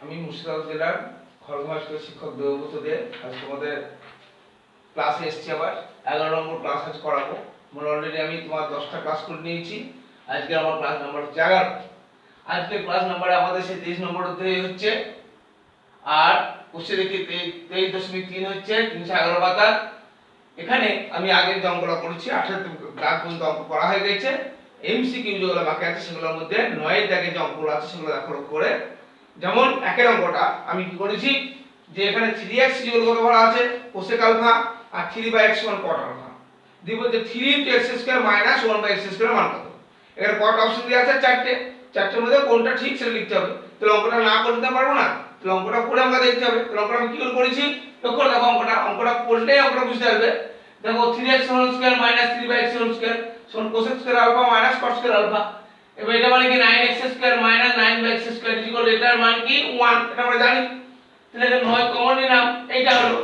আমি মুর্শিদাবাদ জেলার খড়গপুর স্কুলের শিক্ষক দেবব্রত দে। আজ তোমাদের ক্লাসে এসেছি, আবার 11 নম্বর ক্লাস আজ করাবো। অলরেডি আমি তোমার 10টা ক্লাস করে নিয়েছি। আজকে আমার ক্লাস নাম্বার হচ্ছে 11। আজকে ক্লাস নাম্বারে আমাদের সেই 23 নম্বর অধ্যায় হচ্ছে, আর কোশ্চেন দেখি 23.3 হচ্ছে 311 পাতার। এখানে আমি আগের যে অঙ্কটা করেছি 18 দাগ পর্যন্ত অঙ্ক করা হয়ে গেছে। এমসিকিউ যেগুলো বাকি আছে সেগুলোর মধ্যে 9 দাগে যে অঙ্কগুলো আছে সেগুলো দেখো করে। যেমন একের অঙ্কটা আমি কি করেছি, যে এখানে 3x যেগুলো কত বলা আছে কোসেক আলফা, আর 3/x সমান কট আলফা। দিব যে 3 * x² - 1/x² মান কত। এখানে কট অপশন দেওয়া আছে চারটের মধ্যে কোনটা ঠিক সেটা লিখতে হবে। তাহলে অঙ্কটা না করতে পারবো না, তাহলে অঙ্কটা করে আমরা দেখতে হবে। তাহলে অঙ্কটা আমি কি করে করেছি লক্ষ্য দেখো, অঙ্কটা করলেই অঙ্কটা বুঝতে পারবে। দেখো 3x² - 3/x² সমান cosec square alpha minus cot square alpha. এবার এটা মানে কি 9x² - 9/x² এটার মান কি 1, এটা আমরা জানি। তাহলে এটা 9 কমন নিলাম, এইটা হলো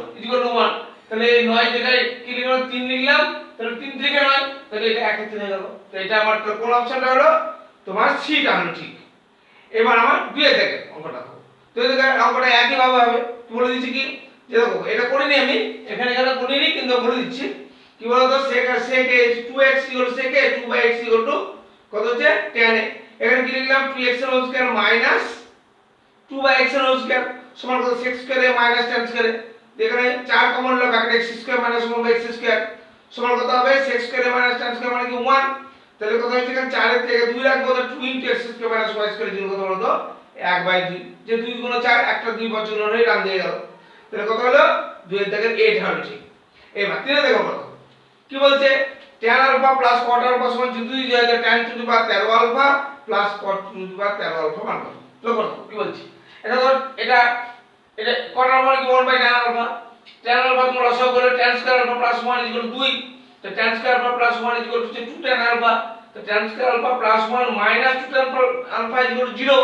1। তাহলে এই 9 জায়গায় কি লিখলাম 3 লিখলাম, তাহলে 3 থেকে 9, তাহলে এটা 1 হয়ে গেল। তো এটা আমার কোন অপশনটা হলো তোমার সিটা হলো ঠিক। এবার আমার 2 এর থেকে অঙ্কটা দেখো। তো এই জায়গায় অঙ্কটা একই ভাবে হবে। বলে দিচ্ছি কি, যে দেখো এটা করিনি আমি, এখানে করিনি কিন্তু বলে দিচ্ছি কি বলতো, sec 2x sec 2/x কত হচ্ছে tan a। এখানে কি লিখলাম 2x² মাইনাস 2/x² সমান কত sec স্কয়ারে মাইনাস tan স্কয়ারে। এখানে 4 কমন হলো, বাকি x² - 1/x² সমান কত হবে sec স্কয়ারে মাইনাস tan স্কয়ার মানে কি 1। তাহলে কত হচ্ছে, এখানে 4 এর থেকে 2 রাখবো, তো 2 * x² - y² জিরো কত হলো, 1/2। যে 2 গুণ 4 একটা 2 বছর হয়ে ডান দিয়ে গেল। তাহলে কত হলো 2 এর থেকে 8 হলো ঠিক। এবার 3 দেখো কত কি বলছে, tan alpha plus cot alpha সমান যদি যায় tan to the power 13 alpha plus cot to the power 13 alpha মান কত। লক্ষ্য করো কি বলছি, এটা ধর এটা cot আলফা কি 1/tan আলফা। tan আলফা তোমরা লসাগু করলে tan স্কয়ার আলফা প্লাস 1 2। তো tan স্কয়ার আলফা প্লাস 1 হচ্ছে 2tan আলফা। তো tan square alpha plus 1 minus 2tan alpha 0।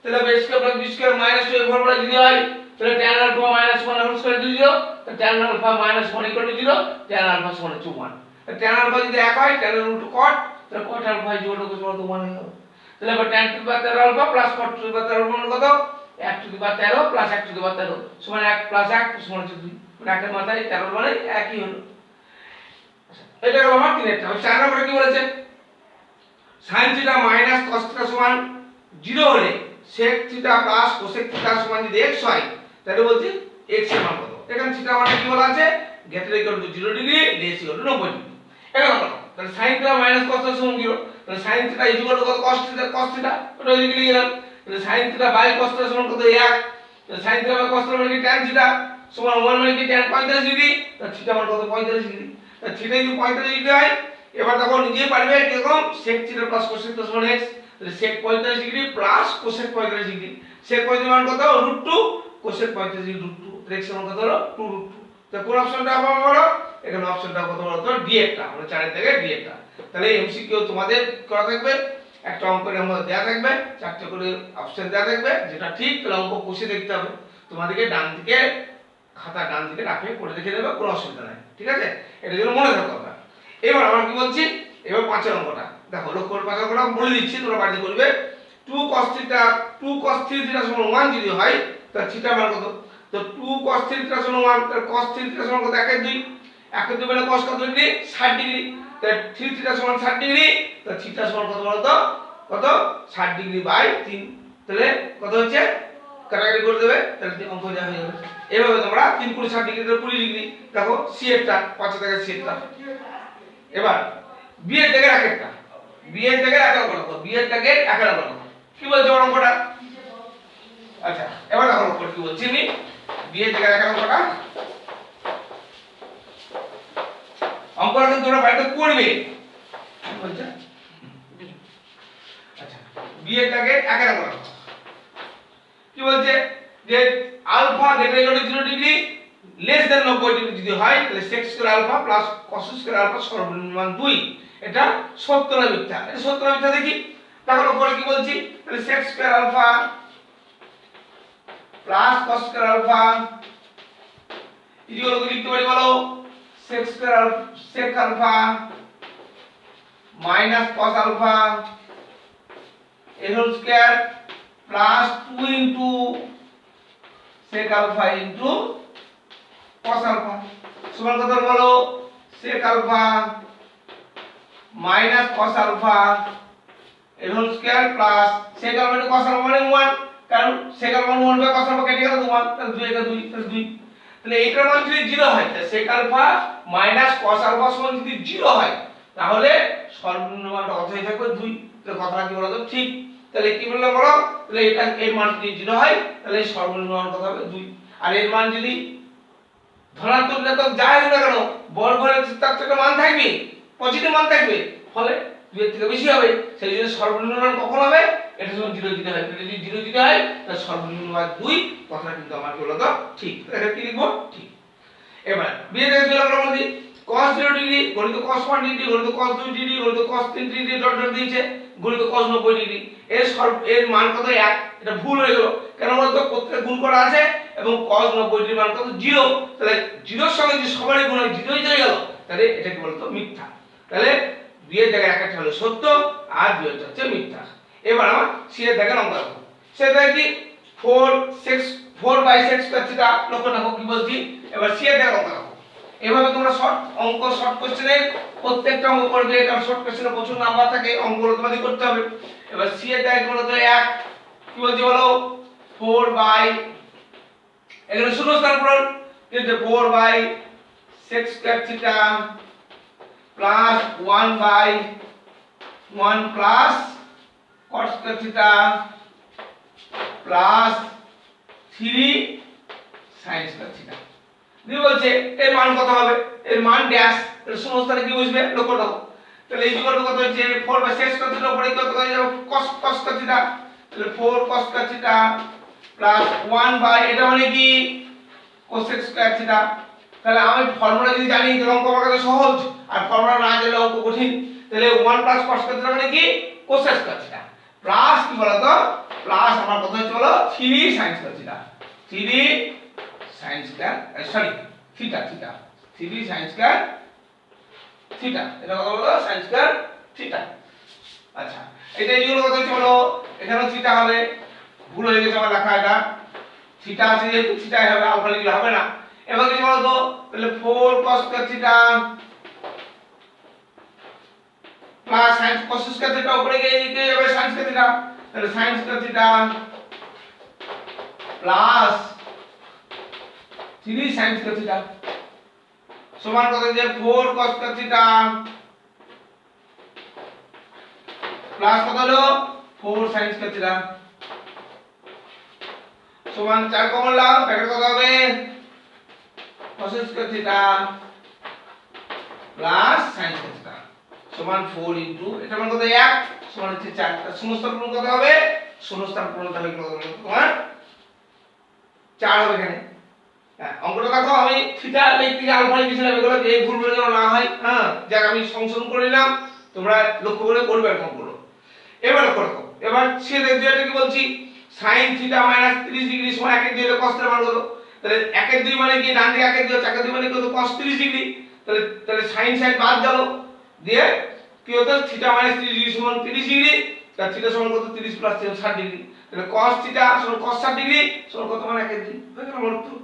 তাহলে b square plus b square minus 2 এর ফর্মুলা যদি হয়, তাহলে tan alpha minus 1 whole square 0। তো tan alpha minus 1 0, tan alpha সমান 1। tan আলফা যদি 1 হয়, tan এর রুট cot, তাহলে cot আলফা 1 হয়ে গেল। তাহলে এবার tan to the power 13 alpha plus cot to the power 13 মান কত, 1 to the power 13 plus 1 to the power 13 সমান 1 প্লাস 1 সমান 2। মানে 1 এর মাথায় 13 মানে একই হলো। এটা হলো আমার 3 এর টা। 4 নম্বরে কি বলেছে, sin theta minus cos theta সমান 0 হলে sec theta plus cosec theta সমান যদি x হয়, তাহলে বলছি x এর মান কত। এখানে থিটা মানে কি বলা আছে, greater equal to 0 degree, less equal to 90 degree. এখন কত, তাহলে sin theta minus cos theta সমান 0। তাহলে sin থিটা ইকুয়াল টু কত cos থিটা ওটা ওইদিকে লিখে দিলাম। তাহলে sin theta by cos theta সমান কত 1। তাহলে sin theta by cos theta মানে কি tan থিটা সমান 1 মানে কি tan 45 ডিগ্রি। তাহলে থিটা মান কত 45 ডিগ্রি। তাহলে থিটা যদি 45 ডিগ্রি হয়, এবার দেখো নিজেই পারবে কিরকম, sec theta plus cosec theta সমান x। তাহলে sec 45 degree plus cosec 45 degree. sec 45 মান কত √2, cosec 45 ডিগ্রি √2। তাহলে x মান কত হলো 2√2। তো কোন অপশনটা হবে বলো, এখানে অপশনটা কত বলো তো ডি একটা, মানে 4 এর থেকে ডি একটা। তাহলে এমসিকিউ তোমাদের করা থাকবে, একটা অঙ্কের মধ্যে দেয়া থাকবে, চারটি করে অপশন দেয়া থাকবে, যেটা ঠিক তাহলে অঙ্ক কষে দেখতে হবে। তোমাদেরকে ডান দিকে খাতা ডান দিকে রাখে করে দেখে দেবে, কোনো অসুবিধা নাই, ঠিক আছে। এটা যেন মনে রাখতে হবে। এবার আমরা কি বলছি, এবার 5 এর অঙ্কটা দেখো, লক্ষ্য করে 5 এর অঙ্কটা বলে দিচ্ছি, তোমরা বাড়িতে করবে। 2 cos থিটা 2 cos 3 থিটা সমান 1 যদি হয়, তাহলে থিটা মান কত। তো 2 cos 3 থিটা সমান 1, তাহলে cos 3 থিটা সমান কত 1 এর 2। 1 এর 2 মানে cos কত ডিগ্রি 60 ডিগ্রি। তাহলে 3 থিটা সমান 60 ডিগ্রি, তাহলে থিটা সমান কত বলো তো, কত 60 ডিগ্রি বাই 3। তাহলে কত হচ্ছে, কাটাকাটি করে দেবে, তাহলে অঙ্ক যা হয়ে যাবে। এভাবে তোমরা 3 × 60 ডিগ্রি 20 ডিগ্রি দেখো, সি এরটা 5 থেকে সি এরটা। এবার বি এর দাগের একটা, বি এর দাগের একটা করব, বি এর দাগের একটা করব। কি বলছে ওর অঙ্কটা, আচ্ছা এবার দেখো অঙ্ক কি বলছি আমি, বি এর দাগের একটা অঙ্কটা। অঙ্কটা কিন্তু তোমরা বাড়িতে করবে, বলছে আচ্ছা বি এর দাগের একটা করব। কি বলছে, যে alpha greater equal to 0 degree less than 90 degree যদি হয়, তাহলে sec square alpha plus cos square alpha সর্বনিম্ন মান 2। এটা সত্য না মিথ্যা, এটা সত্য না মিথ্যা দেখি। তাহলে পরে কি বলছি, তাহলে sec square alpha plus cos square alpha equal to লিখতে পারি বলো, sec square sec alpha minus cos alpha এর whole square plus 2 * sec alpha into cos alpha সমান কত বলো sec alpha minus cos alpha এর whole square plus sec alpha into cos alpha মানে 1 কারণ sec alpha 1 by cos alpha কেটে গেল 1 তাহলে 2 এর 2 তাহলে 2 তাহলে এইটার মান যদি 0 হয় তাহলে sec alpha minus cos alpha সমান যদি 0 হয় তাহলে সর্বনিম্ন মানটা কত হয়ে থাকবে 2 তাহলে কথাটা কি বলো তো ঠিক তাহলে কি বললাম বলো তাহলে এটা এর মান যদি 0 হয় তাহলে সর্বনিম্ন মান কত হবে 2 আর এর মান যদি ধনাত্মক ঋণাত্মক যাই হোক না কেন বর্গ হলে তার থেকে মান থাকবে পজিটিভ মান থাকবে ফলে 2 এর থেকে বেশি হবে সেই জন্য সর্বনিম্ন মান কখন হবে এটা যখন 0 0 হয় যদি 0 0 হয় তাহলে সর্বনিম্ন মান 2 কথাটা কিন্তু আমার কি বলো তো ঠিক এটা কি লিখবো ঠিক এবার বিয়ে দেখে দিলাম আমরা বলি cos 0 ডিগ্রি গণিত cos 1 ডিগ্রি গণিত cos 2 ডিগ্রি গণিত cos 3 ডিগ্রি ডট ডট দিয়েছে গণিত cos 90 ডিগ্রি এর মান কত 1 এটা ভুল হয়ে গেল কেন বলতো প্রত্যেকটা গুণ করা আছে এবং cos 90 ডিগ্রির মান কত 0 তাহলে 0 এর সঙ্গে যদি সবারই গুণ হয় 0 হয়ে গেল তাহলে এটা কি বলতো মিথ্যা তাহলে 2 এর জায়গায় একটা হলো সত্য আর 2 এর হচ্ছে মিথ্যা এবার আমরা সি এর জায়গায় অঙ্ক রাখবো সেটা কি 4 বাই 6 স্কয়ার থিটা লক্ষ্য রাখো কি বলছি এবার সি এর জায়গায় অঙ্ক রাখো এভাবে তোমরা শর্ট কোশ্চেনে প্রত্যেকটা অঙ্ক করবে কারণ শর্ট কোশ্চেনে প্রচুর নাম্বার থাকে অঙ্কগুলো তোমাদের করতে হবে এবার সি এর জায়গায় বলো তো 1 কি বলছি বলো 4 বাই এখানে শূন্য স্থান পূরণ কিন্তু 4 by 6 square theta plus 1 by 1 plus cos square theta plus 3 sin square theta দিয়ে বলছে এর মান কত হবে এর মান ড্যাশ এর শূন্যস্থানে কি বসবে লক্ষ্য রাখো তাহলে এই বিকল্প কত হচ্ছে 4 বাই 6 কত এর উপরে কত হয়ে যাবে cos স্কয়ার থিটা তাহলে 4 cos square theta plus 1 by এটা মানে কি cos স্কয়ার থিটা তাহলে আমি ফর্মুলা যদি জানি তাহলে অঙ্ক আমার কাছে সহজ আর ফর্মুলা না জানলে অঙ্ক কঠিন তাহলে 1 প্লাস cos স্কয়ার থিটা মানে কি cos স্কয়ার থিটা প্লাস কি বলো তো প্লাস আমার কত হচ্ছে বলো 3 sin square theta 3 sin square sorry theta 3 sin square theta এটা কত হলো sin স্কয়ার থিটা আচ্ছা এটা এইগুলো কত হচ্ছে বলো এখানে থিটা হবে ভুল হয়ে গেছে আমার লেখা এটা থিটা আছে যেহেতু থিটাই হবে আলফা লিখলে হবে না এবার কি বলো তো তাহলে 4 cos square theta plus sin cos square theta উপরে গিয়ে যাবে sin স্কয়ার থিটা তাহলে sin square theta plus 3 sin square theta সমান কত যে 4 cos স্কয়ার থিটা প্লাস কত হলো 4 sin স্কয়ার থিটা সমান 4 কমন লাও ব্র্যাকেট কত হবে cos square theta plus sin square theta সমান 4 ইনটু এটা মান কত 1 সমান হচ্ছে 4 তার শূন্যস্থান পূরণ কত হবে শূন্যস্থান পূরণ হবে কত তোমার 4 হবে এখানে অঙ্কটা দেখো আমি থিটা লিখতে গিয়ে আলফা লিখেছিলাম এগুলো এই ভুলগুলো যেন না হয় হ্যাঁ যাক আমি সংশোধন করে নিলাম তোমরা লক্ষ্য করে করবে অঙ্কগুলো এবার লক্ষ্য রাখো এবার ছেড়ে দুইটা কি বলছি sin থিটা মাইনাস 30 ডিগ্রি সমান 1 এর 2 এর cos এর মান কত তাহলে 1 এর 2 মানে কি ডান দিকে 1 এর 2 চাকা 2 মানে কত cos 30 ডিগ্রি তাহলে sin বাদ গেল দিয়ে কি হতো থিটা মাইনাস 30 ডিগ্রি সমান 30 ডিগ্রি তার থিটা সমান কত 30 প্লাস 60 ডিগ্রি তাহলে cos থিটা সমান cos 60 ডিগ্রি সমান কত মানে 1 এর 2 হয়ে গেল আমার উত্তর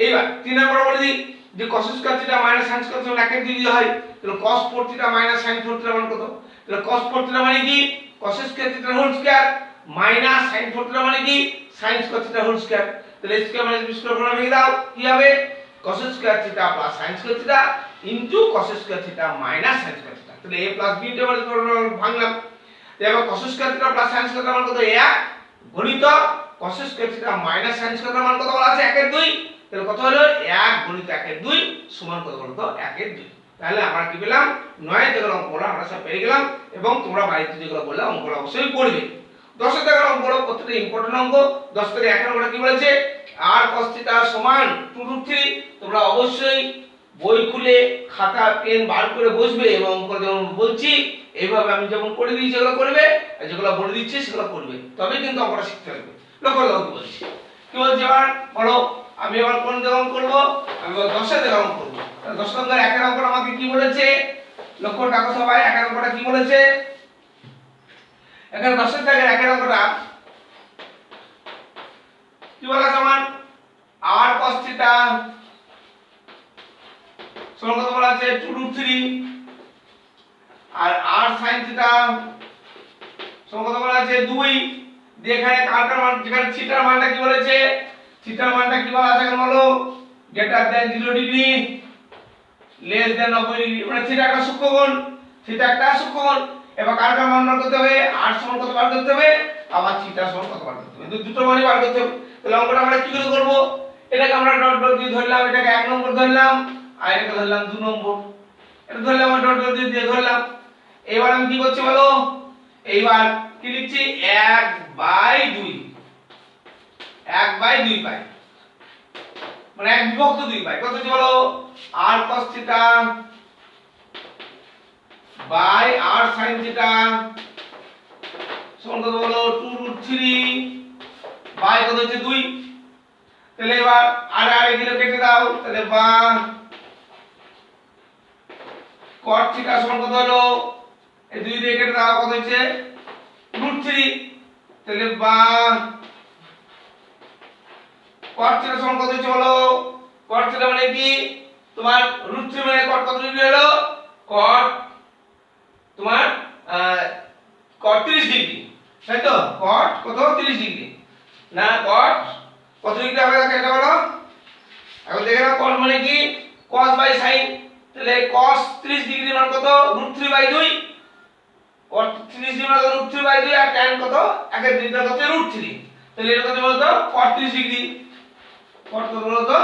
এইবার 3 নম্বর বলে দিই যে cos square theta minus sin square theta 1 এর 2 যদি হয় তাহলে cos 4 theta minus sin 4 theta মান কত তাহলে cos 4 থিটা মানে কি cos square theta whole square minus sin 4 theta মানে কি sin square theta whole square তাহলে square minus B square formula ভেঙে দাও কি হবে cos square theta plus sin square theta into cos square theta minus sin square theta তাহলে a plus b টা মানে ভাঙলাম এবার cos square theta plus sin square theta মান কত 1 গণিত cos square theta minus sin square theta মান কত বলা আছে 1 এর 2 তাহলে কত হলো 1 গুণিত 1 এর 2 সমান কত বলো তো 1 এর 2 তাহলে আমরা কি পেলাম 9 যেগুলো অঙ্কগুলো আমরা সব পেয়ে গেলাম এবং তোমরা বাড়িতে যেগুলো বললে অঙ্কগুলো অবশ্যই করবে 10 এর টাকার অঙ্কগুলো প্রত্যেকটা ইম্পর্টেন্ট অঙ্ক 10 থেকে 1 নম্বরে কি বলেছে r cos থিটা সমান 2√3 তোমরা অবশ্যই বই খুলে খাতা পেন বার করে বসবে এবং অঙ্ক যেমন বলছি এইভাবে আমি যেমন করে দিই সেগুলো করবে আর যেগুলো বলে দিচ্ছি সেগুলো করবে তবে কিন্তু অঙ্কটা শিখতে পারবে লক্ষ্য রাখো কি বলছি এবার বলো আমি এবার কোন জায়গা করব আমি 10 এর জায়গা করব 10 নম্বর 1 এর অঙ্কটা আমাকে কি বলেছে লক্ষ্য রাখো সবাই 1 এর অঙ্কটা কি বলেছে এখানে 10 এর জায়গায় 1 এর অঙ্কটা কি বলা সমান থিটা সমান কত বলা আছে 2√3 আর r sin থিটা সমান কত বলা আছে 2। এখানে কার মান, যেখানে থিটার মানটা কি বলেছে, থিটার মানটা কি বলা আছে এখন বলো, greater than 0 degree less than 90 degree, মানে থিটা একটা সূক্ষ্মকোণ, থিটা একটা সূক্ষ্মকোণ। এবার কার মান বার করতে হবে, r সমান কত বার করতে হবে, আবার থিটা সমান কত বার করতে হবে, দুটো মানই বার করতে হবে। তাহলে অঙ্কটা আমরা কি করে করব, এটাকে আমরা ডট ডট দিয়ে ধরলাম, এটাকে 1 নম্বর ধরলাম আর এটাকে ধরলাম 2 নম্বর, এটা ধরলাম আমরা ডট ডট দিয়ে ধরলাম। এবার আমি কি করছি বলো, এইবার কি লিখছি 1/2, 1/2 পাই, মানে 1/2 পাই, কত হচ্ছে বলো, r cos theta by r sin theta সমান কত বলো 2√3 বাই কত হচ্ছে 2। তাহলে এবার আর এগুলো কেটে দাও, তাহলে বা cot থিটা সমান কত হলো, এই 2 দিয়ে কেটে দাও, কত হচ্ছে √3। তাহলে বা cot থিটা সমান কত হচ্ছে বলো, cot থিটা মানে কি তোমার √3 মানে cot কত ডিগ্রি হলো, cot তোমার cot 30 ডিগ্রি, তাই তো, cot কত 30 ডিগ্রি না, cot কত ডিগ্রি হবে এটা বলো। এখন দেখে নাও cot মানে কি cos বাই sin, তাহলে cos 30 ডিগ্রি মান কত √3/2, cot 30 ডিগ্রি মান √3/2 আর tan কত একের ডিগ্রি কত √3, তাহলে এটা কত বলতো cot 30 ডিগ্রি, cot কত বলতো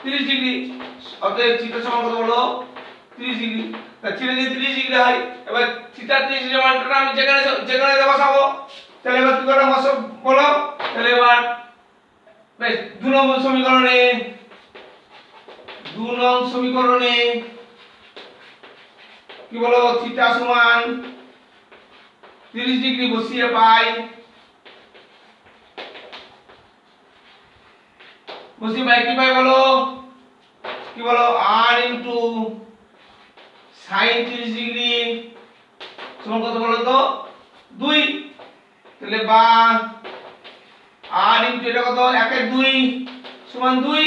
30 ডিগ্রি, অতএব থিটা সমান কত বলো 30 ডিগ্রি। তা থিটা যদি 30 ডিগ্রি হয়, এবার থিটা 30 ডিগ্রি মানটা আমি যেখানে বসাবো, তাহলে এবার কি করে বলো, তাহলে এবার বেশ 2 নম্বর সমীকরণে, 2 নং সমীকরণে কি বলো থিটা সমান 30 ডিগ্রি বসিয়ে পাই, কি পাই বলো, কি বলো r ইনটু sin 30 ডিগ্রি সমান কত বলো তো 2। তাহলে বা r ইনটু এটা কত 1 এর 2 সমান 2,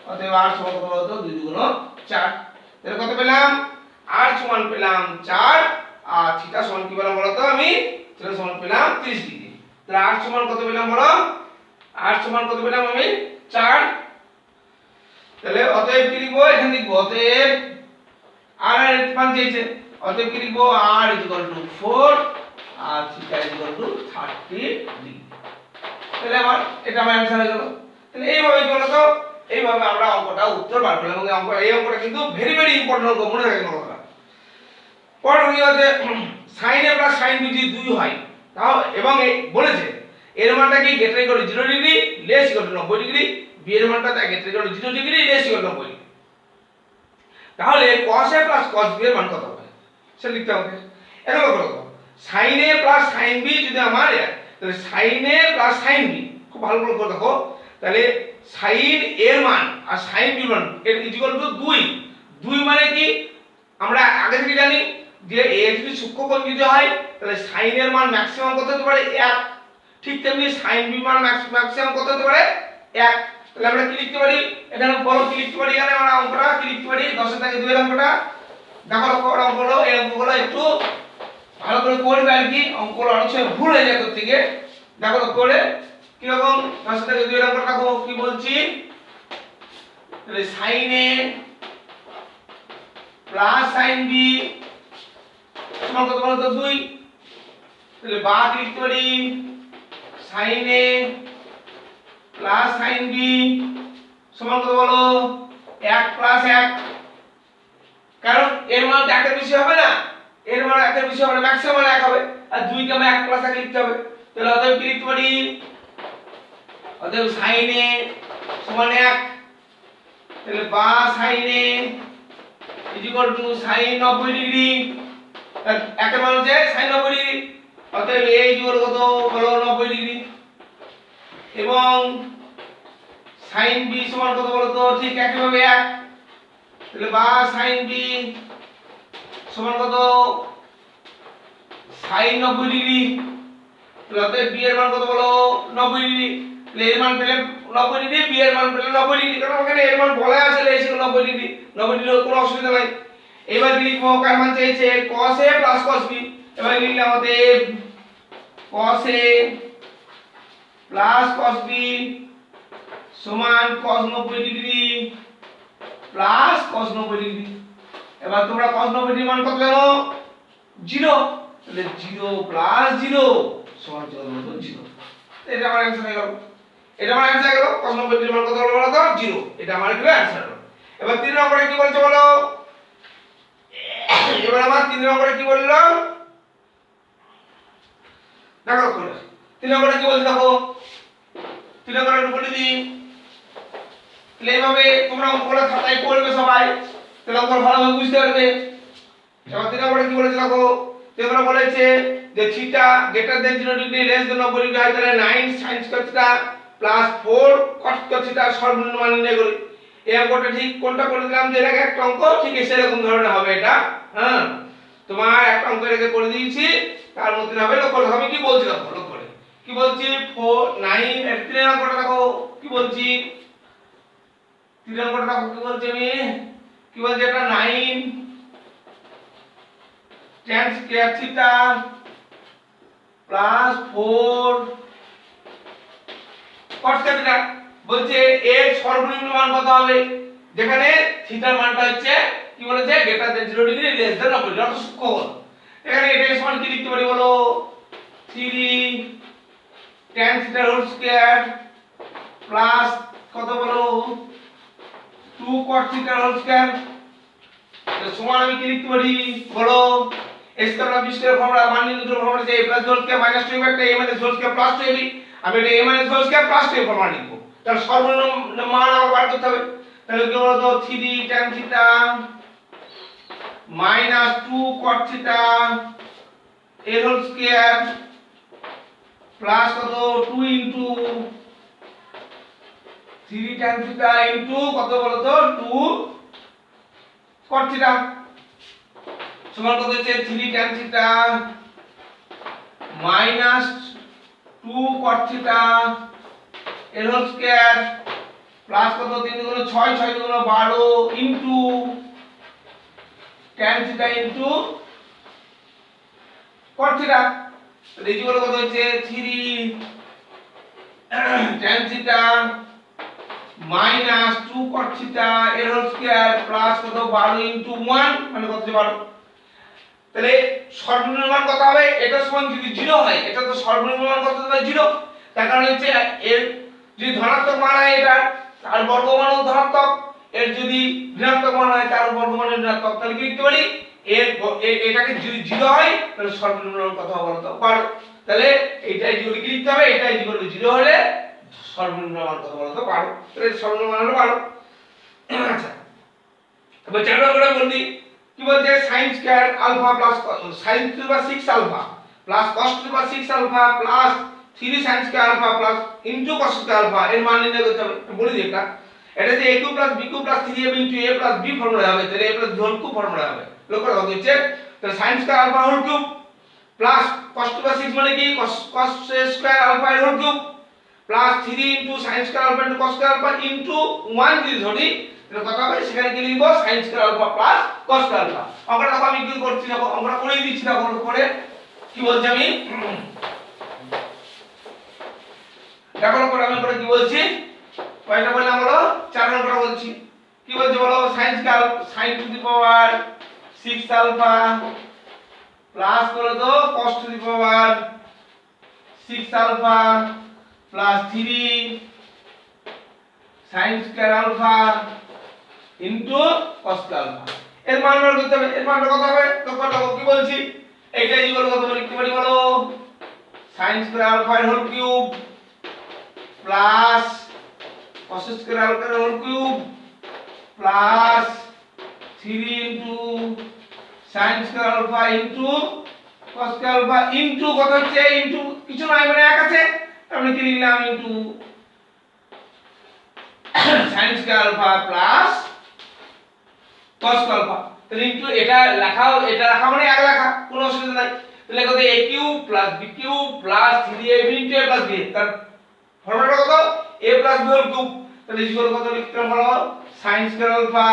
অতএব r সমান কত বলো তো 2 2 4। তাহলে কত পেলাম, r সমান পেলাম 4 আর থিটা সমান কি পেলাম বলো তো, আমি থিটা সমান পেলাম 30 ডিগ্রি। তাহলে r সমান কত পেলাম বলো, r সমান কত পেলাম আমি 4। তাহলে অতএব কি লিখবো, এখানে লিখবো অতএব r এর মান চেয়েছে, অতএব কি লিখবো r 4 আর থিটা 30 ডিগ্রি। তাহলে আমার এটা আমার অ্যানসার হয়ে গেল। তাহলে এইভাবে কি বলতো, এইভাবে আমরা অঙ্কটা উত্তর বার করলাম, এবং এই অঙ্কটা কিন্তু ভেরি ভেরি ইম্পর্টেন্ট অঙ্ক, মনে রাখবেন কথাটা। পরের কি হচ্ছে sin a plus sin b যদি 2 হয় তাও, এবং বলেছে এর মানটা কি greater equal to 0 degree less equal to 90 degree, b এর মানটা greater equal to 0 degree less equal to 90 degree, তাহলে cos a plus cos b এর মান কত হবে সেটা লিখতে হবে। এখন লক্ষ্য করো sin a plus sin b যদি আমার, তাহলে sin a plus sin b, খুব ভালো করে দেখো, তাহলে sin এর মান আর sin b এর মান এর ইকুয়াল টু 2 মানে কি আমরা আগে থেকে জানি যে a যদি সূক্ষ্মকোণ যদি হয় তাহলে sin এর মান ম্যাক্সিমাম কত হতে পারে 1, ঠিক তেমনি sin b মান ম্যাক্সিমাম কত হতে পারে 1। তাহলে আমরা কি লিখতে পারি, এখানে বলো কি লিখতে পারি, এখানে আমরা অঙ্কটা কি লিখতে পারি, 10 থেকে 2 এর অঙ্কটা দেখো, লক্ষ্য অঙ্কগুলো এই অঙ্কগুলো একটু ভালো করে করবে আর কি, অঙ্কগুলো অনেক সময় ভুল হয়ে যায় তোর থেকে, দেখো করে কি রকম 10 থেকে 2 এর অঙ্কটা দেখো কি বলছি, তাহলে sin a plus sin b সমান কত বলো তো 2। তাহলে বা কি লিখতে পারি sin a plus sin b সমান কত বলো 1 প্লাস 1, কারণ এর মান 1 এর বেশি হবে না, এর মান 1 এর বেশি হবে না, ম্যাক্সিমাম মান 1 হবে, আর 2 কে আমরা 1 প্লাস 1 লিখতে হবে। তাহলে অতএব কি লিখতে পারি, অতএব sin a সমান 1, তাহলে বা sin a equal to sin 90 degree, একের মান হচ্ছে sin 90 ডিগ্রি, অতএব a ইকুয়াল কত বলো 90 ডিগ্রি, এবং sin b সমান কত বলো তো ঠিক একইভাবে 1, তাহলে বা sin b সমান কত sin 90 ডিগ্রি, তাহলে অতএব b এর মান কত বলো 90 ডিগ্রি। তাহলে এর মান পেলে 90 ডিগ্রি, বি এর মান পেলে 90 ডিগ্রি, কারণ ওখানে এর মান বলা আছে লেখা 90 ডিগ্রি, 90 ডিগ্রি কোনো অসুবিধা নাই। এবার কি লিখবো, কার মান চাইছে cos a plus cos b, এবার লিখলাম আমাদের cos a plus cos b সমান cos 90 degree plus cos 90 degree. এবার তোমরা cos 90 ডিগ্রি মান কত জানো? 0, তাহলে 0 প্লাস 0 সমান কত বলতো? 0। এটা আমার অ্যানসার হয়ে গেল, এটা আমার অ্যানসার হয়ে গেল। cos 90 ডিগ্রি মান কত হলো বলো তো? 0। এটা আমার কি অ্যানসার হলো। এবার 3 নম্বরে কি বলছে বলো? এবার আমার 3 নম্বরে কি বললো দেখো, করে 3 নম্বরে কি বলছে দেখো, 3 নম্বরে একটু বলে দিই। তাহলে এইভাবে তোমরা অঙ্কগুলো খাতায় করবে সবাই, তাহলে অঙ্ক ভালোভাবে বুঝতে পারবে। এবার 3 নম্বরে কি বলেছে দেখো, তোমরা বলেছে যে theta greater than 0 degree less than 90 degree হয়, তাহলে 9 sin square theta plus 4 cos square theta সর্বনিম্ন মান নির্ণয় করি। এই অঙ্কটা ঠিক কোনটা করে দিলাম যে এটাকে একটা অঙ্ক ঠিক সেরকম ধরনের হবে এটা। হ্যাঁ, তোমার একটা অঙ্ক এটাকে করে দিয়েছি, তার মধ্যে হবে লক্ষ্য করো আমি কি বলছি দেখো, লক্ষ্য করে কি বলছি 4 9 এর 3 অঙ্কটা দেখো কি বলছি, 3 অঙ্কটা দেখো কি বলছি আমি, কি বলছি এটা 9 tan square theta plus 4 cos theta. বলছে এর সর্বনিম্ন মান কত হবে, যেখানে থিটার মানটা হচ্ছে কি বলেছে greater than 0 degree less than 90 degree, অত সূক্ষ্ম কোণ। এখানে এটাকে সমান কি লিখতে পারি বলো, 3 tan theta whole square plus কত বলো 2 cos থিটা হোল স্কয়ার, সমান আমি কি লিখতে পারি বলো, a square plus b square formula, মান নির্ণয়ের ফর্মুলা যে a plus whole square minus 2ab একটা a minus whole square plus 2ab, আমি এটা a minus whole square plus 2 formula লিখব। তাহলে সর্বনিম্ন মান আমার বার করতে হবে। তাহলে কি বলতো 3 tan theta minus 2 cos theta a whole square plus কত 2 ইনটু 3 tan থিটা ইনটু কত বলতো 2 cos থিটা সমান কত হচ্ছে 3 tan theta minus 2 cos theta এর হোল স্কয়ার প্লাস কত 3 গুণ 6 6 গুণ 12 into tan theta into cos theta. তাহলে এই কত হচ্ছে 3 tan theta minus 2 cos theta এর হোল স্কয়ার প্লাস কত 12 ইনটু 1 মানে কত হচ্ছে 12। তাহলে সর্বনিম্ন মান কত হবে, এটা সমান যদি 0 হয়, এটা তো সর্বনিম্ন মান কত হবে 0, তার কারণ হচ্ছে এর যদি ধনাত্মক মান হয় এটা তার বর্গমানও ধনাত্মক, এর যদি ঋণাত্মক মান হয় তার বর্গমানও ঋণাত্মক। তাহলে কি লিখতে পারি এর এটাকে যদি 0 হয় তাহলে সর্বনিম্ন মান কত হবে বলতো 12। তাহলে এইটাই যদি কি লিখতে হবে, এটাই যদি 0 হলে সর্বনিম্ন মান কত বলতো 12, তাহলে সর্বনিম্ন মান হলো 12। আচ্ছা, এবার 4 নম্বরে বললি কি বলছে sin square alpha plus sin to the power 6 alpha plus cos to the power 6 alpha plus 3 sin square alpha plus into cos square alpha এর মান নির্ণয় করতে হবে। বলি দিই এটা যে a cube plus b cube plus 3ab into a plus b formula হবে, তাহলে a plus b whole cube formula হবে। লক্ষ্য রাখো হচ্ছে তাহলে sin square alpha whole cube plus cos to the power 6 মানে কি cos স্কয়ার আলফা এর whole cube plus 3 into sin square alpha into cos square alpha into 1 যদি ধরি তাহলে কত হবে, সেখানে কি লিখবো sin square alpha plus cos square alpha. অঙ্কটা দেখো আমি কি করছি দেখো, অঙ্কটা করেই দিচ্ছি দেখো করে কি বলছি আমি দেখো করে আমি করে কি বলছি, কয়টা বললাম বলো 4 নম্বর বলছি। কি বলছি বলো sin square sin to the power 6 alpha plus করে দাও cos to the power 6 alpha plus 3 sin square alpha into cos square alpha এর মান বের করতে হবে। এর মানটা কত হবে লক্ষ্য রাখো কি বলছি, এইটাই ইকুয়াল কত লিখতে পারি বলো sin স্কয়ার আলফা এর whole cube plus cos square alpha এর whole cube plus 3 into sin square alpha into cos square alpha into কত হচ্ছে ইনটু কিছু নাই মানে এক আছে, তার মানে কি লিখলাম into sin square alpha plus cos square alpha. তাহলে ইনটু এটা লেখাও, এটা লেখা মানে এক লেখা কোনো অসুবিধা নাই। তাহলে কত a cube plus b cube plus 3ab into a plus b, তার ফর্মুলাটা কত a + b হোল কিউব তাহলে ইকুয়াল কত লিখতে বলো sin square alpha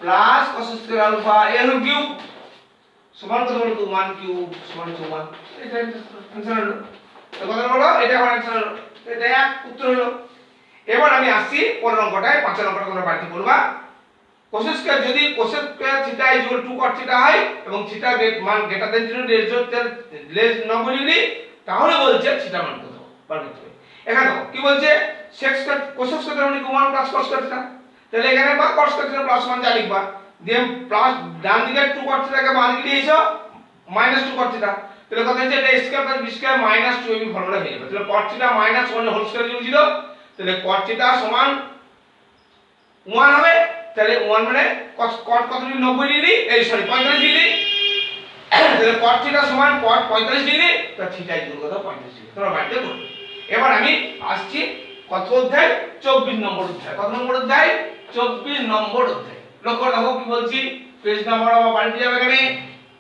plus cos square alpha a whole cube সমান কত বলো 1 কিউব সমান 1 এটা आंसर হলো তো কত বলো এটা আমার आंसर হলো এটা এক উত্তর হলো এবার আমি আসছি পরের অঙ্কটায় 5 নম্বরটা তোমরা বাড়িতে করবা cos স্কয়ার যদি cos square theta = 2 cot theta হয় এবং থিটা মান গ্রেটার দ্যান 0 লেস 90 ডিগ্রি তাহলে বলছে থিটা মান কত বার করতে হবে এখানে দেখো কি বলছে sec স্কয়ার cos স্কয়ার মানে 1 প্লাস cos স্কয়ার থিটা তাহলে এখানে বা cos স্কয়ার থিটা প্লাস 1 যা লিখবা দিয়ে প্লাস ডান দিকে 2 cot থিটাকে বাম দিকে দিয়েছো -2 cot থিটা তাহলে কত হচ্ছে এটা square plus b square - 2ab formula হয়ে যাবে তাহলে cot থিটা -1 হোল স্কয়ার 0 তাহলে cot থিটা সমান 1 হবে তাহলে 1 মানে cos কত ডিগ্রি 90 ডিগ্রি এই সরি 45 ডিগ্রি তাহলে cot থিটা সমান cot 45 ডিগ্রি তো থিটা ইকুয়াল কত 45 ডিগ্রি তোমরা বাড়িতে করবে এবার আমি আসছি কত অধ্যায় 24 নম্বর অধ্যায় কত নম্বর অধ্যায় 24 নম্বর অধ্যায় লক্ষ্য রাখো কি বলছি পেজ নাম্বার আবার বাড়িতে যাবে এখানে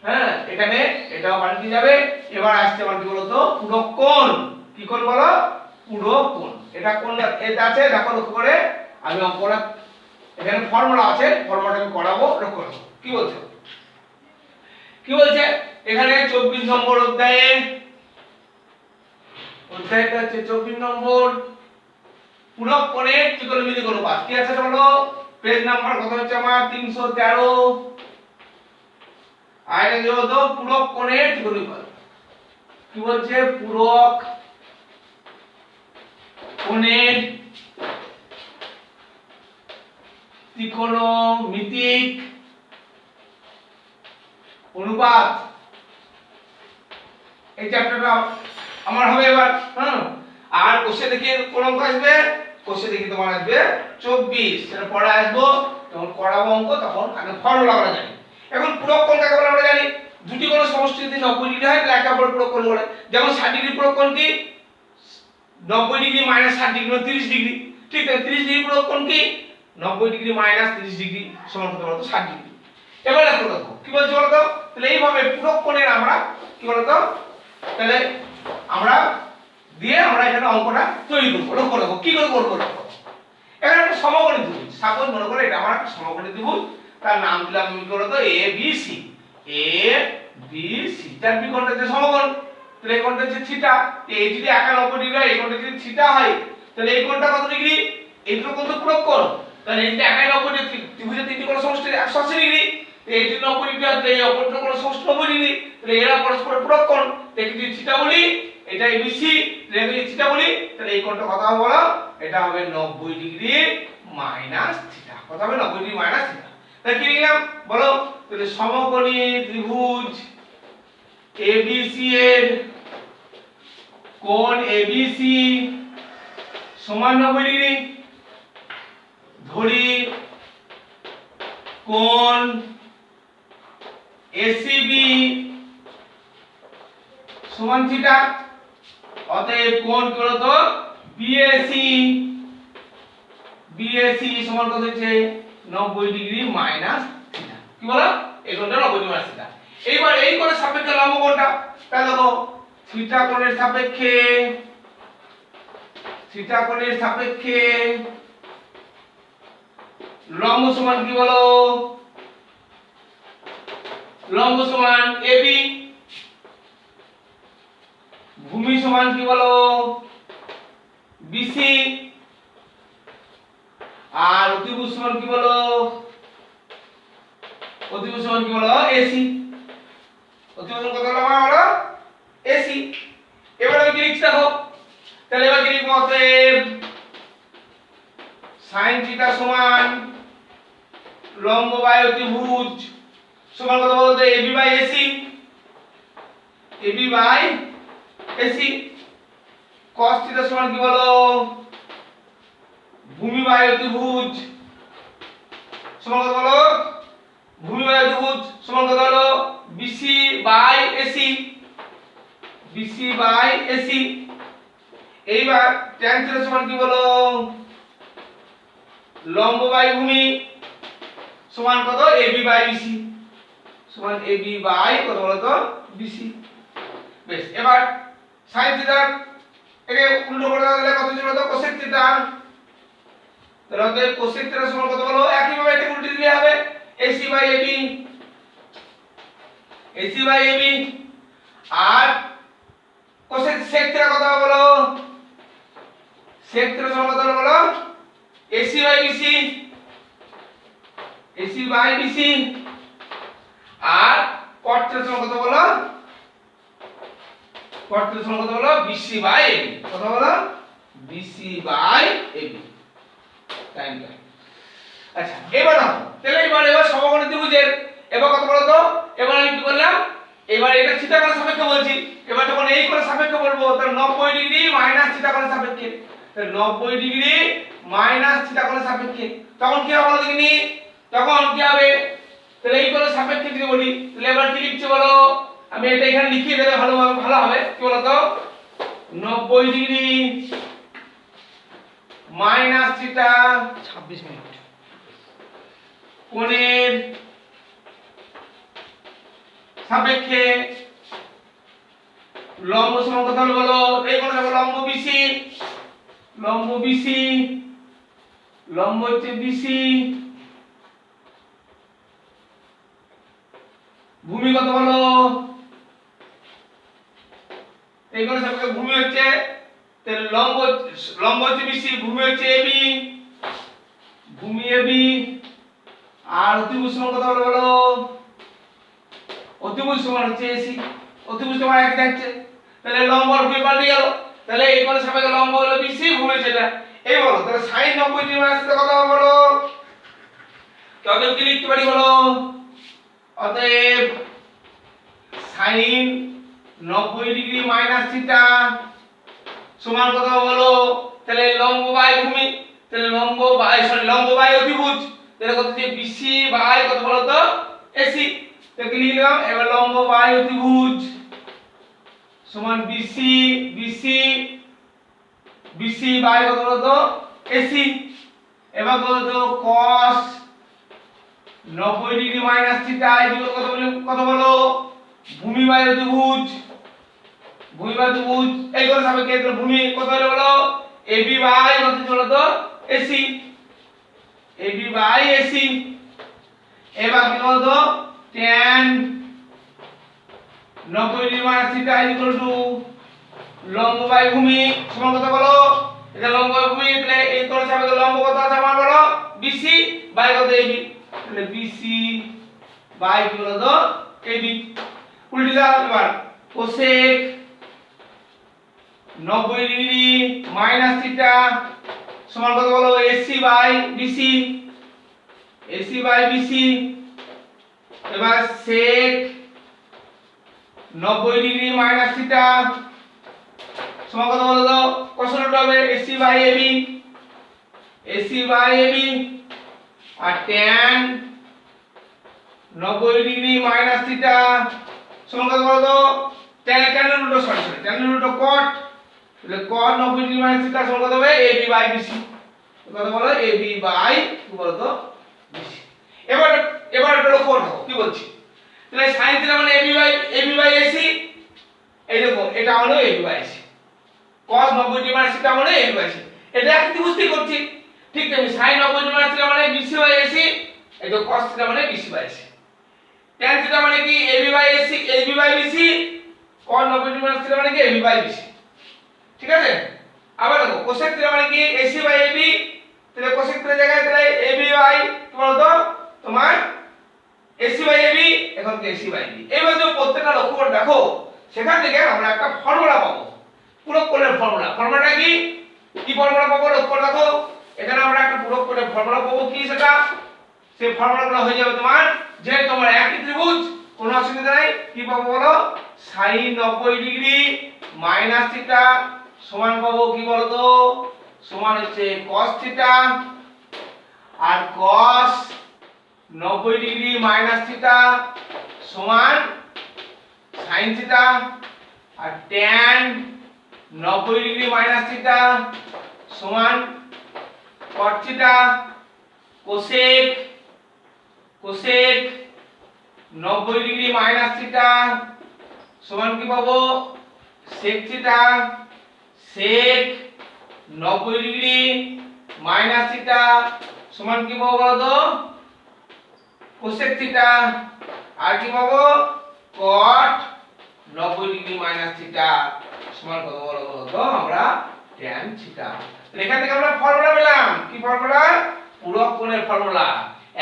হ্যাঁ এখানে এটাও বাড়িতে যাবে এবার আসছে আমার কি বলতো পুরো কোণ কি কোণ বলো পুরো কোণ এটা কোণ এটা আছে দেখো লক্ষ্য করে আমি অঙ্কটা এখানে ফর্মুলা আছে ফর্মুলাটা আমি করাবো লক্ষ্য করো কি বলছে এখানে 24 নম্বর অধ্যায়টা হচ্ছে 24 নম্বর পূরক কোণের ত্রিকোণমিতিক অনুপাত কি আছে বলো পেজ নাম্বার কত হচ্ছে আমার 313 আয়না যেহেতু পূরক কোণের ত্রিকোণমিতিক অনুপাত কি বলছে পূরক কোণের ত্রিকোণমিতিক অনুপাত এই চ্যাপ্টারটা আমার হবে এবার হ্যাঁ আর কোষে দেখি কোন অঙ্ক আসবে কোষে দেখি তোমার আসবে 24 সেটা পরে আসবো যখন করাবো অঙ্ক তখন আগে ফর্মুলা আমরা জানি এখন পূরক কোণ কাকে বলে আমরা জানি দুটি কোণের সমষ্টি যদি 90 ডিগ্রি হয় তাহলে একে অপরের পূরক কোণ বলে যেমন 60 ডিগ্রি পূরক কোণ কি 90 ডিগ্রি - 60 ডিগ্রি 30 ডিগ্রি ঠিক আছে 30 ডিগ্রি পূরক কোণ কি 90 ডিগ্রি - 30 ডিগ্রি সমান কত বলতো 60 ডিগ্রি এবার দেখো কি বলছে বলতো তাহলে এইভাবে পূরক কোণের আমরা কি বলতো তাহলে আমরা দিয়ে আমরা এখানে অঙ্কটা তৈরি করব লক্ষ্য রাখো কি করে করব লক্ষ্য এখানে একটা সমকোণী ত্রিভুজ সাপোজ মনে করো এটা আমার একটা সমকোণী ত্রিভুজ তার নাম দিলাম আমি কি বলতো এ বি সি তার বিকোণটা যে সমকোণ তাহলে এই কোণটা হচ্ছে থিটা এই যদি 91 ডিগ্রি হয় এই কোণটা যদি থিটা হয় তাহলে এই কোণটা কত ডিগ্রি এই দুটো কোণ তো পূরক কোণ তাহলে এই যে 91 ডিগ্রি ত্রিভুজের তিনটি কোণ সমষ্টি 180 ডিগ্রি এই যে 90 ডিগ্রি আছে এই অপরটা কোণ সমষ্টি 90 ডিগ্রি তাহলে এরা পরস্পর পূরক কোণ দেখি যদি থিটা বলি এটা এবিসি তাহলে যদি থিটা বলি তাহলে এই কোণটা কত হবে বলো এটা হবে 90 ডিগ্রি মাইনাস থিটা কত হবে 90 ডিগ্রি মাইনাস থিটা তাহলে কি লিখলাম বলো তাহলে সমকোণী ত্রিভুজ এবিসি এর কোণ এবিসি সমান 90 ডিগ্রি ধরি কোণ এসিবি সমান থিটা অতএব কোণ কি হলো তো বিএসি সমান কত হচ্ছে 90 ডিগ্রি মাইনাস থিটা কি বলো এই কোণটা 90 ডিগ্রি মাইনাস থিটা এইবার এই কোণের সাপেক্ষে লম্ব কোণটা তাহলে দেখো থিটা কোণের সাপেক্ষে লম্ব সমান কি বলো লম্ব সমান এবি ভূমি সমান কি বলো বিসি আর অতিভুজ সমান কি বলো এসি অতিভুজ কত হলো আমার হলো এসি এবার আমি কি লিখছি দেখো তাহলে এবার কি লিখবো অতএব sin থিটা সমান লম্ব বাই অতিভুজ সমান কত বলতো AB by AC cos theta সমান কি বলো ভূমি বাই অতিভুজ সমান কত বলো ভূমি বাই অতিভুজ সমান কত হলো বিসি বাই এসি এইবার tan থিটা সমান কি বলো লম্ব বাই ভূমি সমান কত এবি বাই বিসি সমান এবি বাই কত বলতো বিসি বেশ এবার sin থিটার একে উল্টো করে দিলে কত ছিল তো কোসেক থিটা। তাহলে আমাদের কোসেক থিটা সমান কত হলো, একই ভাবে এটা উল্টে দিলে হবে AC by AB, AC by AB। আর কোসেক সেক থিটা কত হবে বলো, সেক থিটা সমান কত হলো বলো, AC by BC, AC by BC। আর cot থিটা সমান কত বলো, cot থিটা সমান কত বলো, BC বাই AB। কত বলো, BC বাই AB। টাইমটা আচ্ছা এবার দেখো, তাহলে এবার সমকোণী ত্রিভুজের এবার কত বলো তো, এবার আমি কি করলাম, এবার এটা থিটা কোণের সাপেক্ষে বলছি। এবার যখন এই কোণের সাপেক্ষে বলবো তাহলে 90 ডিগ্রি মাইনাস থিটা কোণের সাপেক্ষে, তাহলে 90 ডিগ্রি মাইনাস থিটা কোণের সাপেক্ষে তখন কি হবে বলো দেখিনি, তখন কি হবে, তাহলে এই কোণের সাপেক্ষে যদি বলি তাহলে এবার কি লিখছি বলো, আমি এটা এখানে লিখিয়ে দিলে ভালো হবে। কি বলো তো, 90 ডিগ্রি মাইনাস থিটা 26 মিনিট কোণের সাপেক্ষে লম্ব সমান কত হলো বলো, এই কোণে হবে লম্ব BC, লম্ব BC, লম্ব হচ্ছে BC, ভূমি কত হলো, এই কোণের সাপেক্ষে ভূমি হচ্ছে, তাহলে লম্ব হচ্ছে BC, ভূমি হচ্ছে AB, ভূমি AB। আর অতিভুজ সমান কত হলো বলো, অতিভুজ সমান হচ্ছে AC, অতিভুজ সমান একই থাকছে, তাহলে লম্ব আর ভূমি পাল্টে গেল। তাহলে এই কোণের সাপেক্ষে লম্ব হলো BC, ভূমি সেটা এই বলো, তাহলে sin 90 ডিগ্রি মাইনাস কত হবে বলো, তবে কি লিখতে পারি বলো, অতএব sin 90 ডিগ্রি মাইনাস থিটা সমান কত হবে বলো, তাহলে লম্ব বাই ভূমি, তাহলে লম্ব বাই অতিভুজ, তাহলে কত যে BC বাই কত বলো তো AC। তো কি লিখলাম, এবার লম্ব বাই অতিভুজ সমান BC, BC, BC বাই কত বলো তো AC। এবার কত তো cos 90 degree minus theta equal কত বলো, ভূমি বাই অতিভুজ, ভূমি বাই অতিভুজ এই কোণের সাপেক্ষে তাহলে ভূমি কত হলো বলো, AB বাই কত বলো তো AC, AB বাই AC। এবার কি বলো তো tan 90 degree minus theta equal two লম্ব বাই ভূমি সমান কত বলো, এটা লম্ব বাই ভূমি, তাহলে এই কোণের সাপেক্ষে লম্ব কত আছে আমার বলো BC বাই কত AB, তাহলে BC বাই কি বলো তো AB। উল্টে দাও এবার, কোসেক 90 ডিগ্রি মাইনাস থিটা সমান কত বলো, AC by BC, AC by BC। এবার sec 90 ডিগ্রি মাইনাস থিটা সমান কত বলো তো, cos রুট হবে AC by AB, AC by AB। আর tan 90 ডিগ্রি মাইনাস থিটা সমান কত বলো তো, tan root tan root cot, তাহলে cot 90 ডিগ্রি মাইনাস থিটা সমান কত হবে AB বাই BC। কত বলো AB বাই কি বলো তো BC। এবার এটা লক্ষ্য রাখো কি বলছি, তাহলে sin থিটা মানে AB বাই AC, এই দেখো এটা হলো AB by AC, cos 90 degree minus theta মানে AB বাই AC, এটা একই ত্রিভুজটি করছি। ঠিক তেমনি sin 90 ডিগ্রি মাইনাস থিটা মানে BC বাই AC, এই তো cos থিটা মানে BC by AC। tan theta মানে কি AB by AC, AB by BC, cos 90 degree minus theta মানে কি AB বাই BC। ঠিক আছে, আবার দেখো cosec থিটা মানে কি AC বাই AB, তাহলে cosec থিটার জায়গায় তাহলে AB বাই কি বলতো তোমার AC বাই AB, এখন কি AC বাই AB। এইবার যদি প্রত্যেকটা লক্ষ্য করে দেখো সেখান থেকে আমরা একটা ফর্মুলা পাবো, পূরক কোণের ফর্মুলাটা কি কি ফর্মুলা পাবো লক্ষ্য করে দেখো, এখানে আমরা একটা পূরক কোণের ফর্মুলা পাবো, কি সেটা সেই ফর্মুলাগুলো হয়ে যাবে তোমার যে তোমার একই ত্রিভুজ, কোনো অসুবিধা নাই। কি পাবো বলো, sin 90 ডিগ্রি মাইনাস থিটা সমান পাবো কি বলো তো, সমান হচ্ছে cos থিটা, আর cos 90 ডিগ্রি মাইনাস থিটা সমান sin থিটা, আর tan 90 ডিগ্রি মাইনাস থিটা সমান cot theta, cosec 90 degree minus theta সমান কি পাবো sec theta, sec 90 degree minus theta সমান কি পাবো বলো তো cosec থিটা আর কি পাবো cot 90 ডিগ্রি মাইনাস থিটা সমান কত বলো তো আমরা tan থিটা। এখান থেকে আমরা ফর্মুলা পেলাম কি ফর্মুলা পূরক কোণের ফর্মুলা।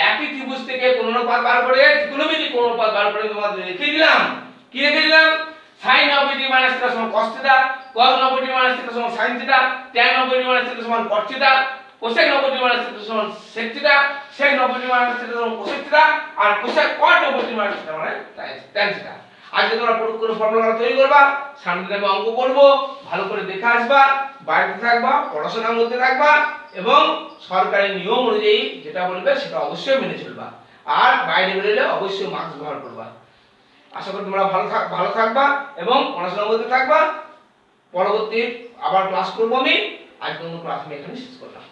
একই ত্রিভুজ থেকে কোণ অনুপাত বার করে ত্রিকোণমিতি কোণ অনুপাত বার করে তোমাদের লিখে দিলাম। কি লিখে দিলাম sin 90 ডিগ্রি মাইনাস থিটা সমান cos theta, cos 90 degree minus theta সমান sin theta, tan 90 degree minus theta সমান cot theta, cosec 90 degree minus theta সমান sec theta, sec 90 degree minus theta সমান cosec থিটা আর cosec cot 90 degree minus theta মানে tan theta. আজকে তোমরা পূরক কোণের formula তৈরি করবা, সামনে আমি অঙ্ক করব, ভালো করে দেখে আসবা, বাড়িতে থাকবা, পড়াশোনার মধ্যে থাকবা এবং সরকারি নিয়ম অনুযায়ী যেটা বলবে সেটা অবশ্যই মেনে চলবা আর বাইরে বেরোলে অবশ্যই মাস্ক ব্যবহার করবা। আশা করি তোমরা ভালো থাকবা এবং পড়াশোনার মধ্যে থাকবা। পরবর্তী আবার ক্লাস করব আমি। আজকের মতো ক্লাস আমি এখানে শেষ করলাম।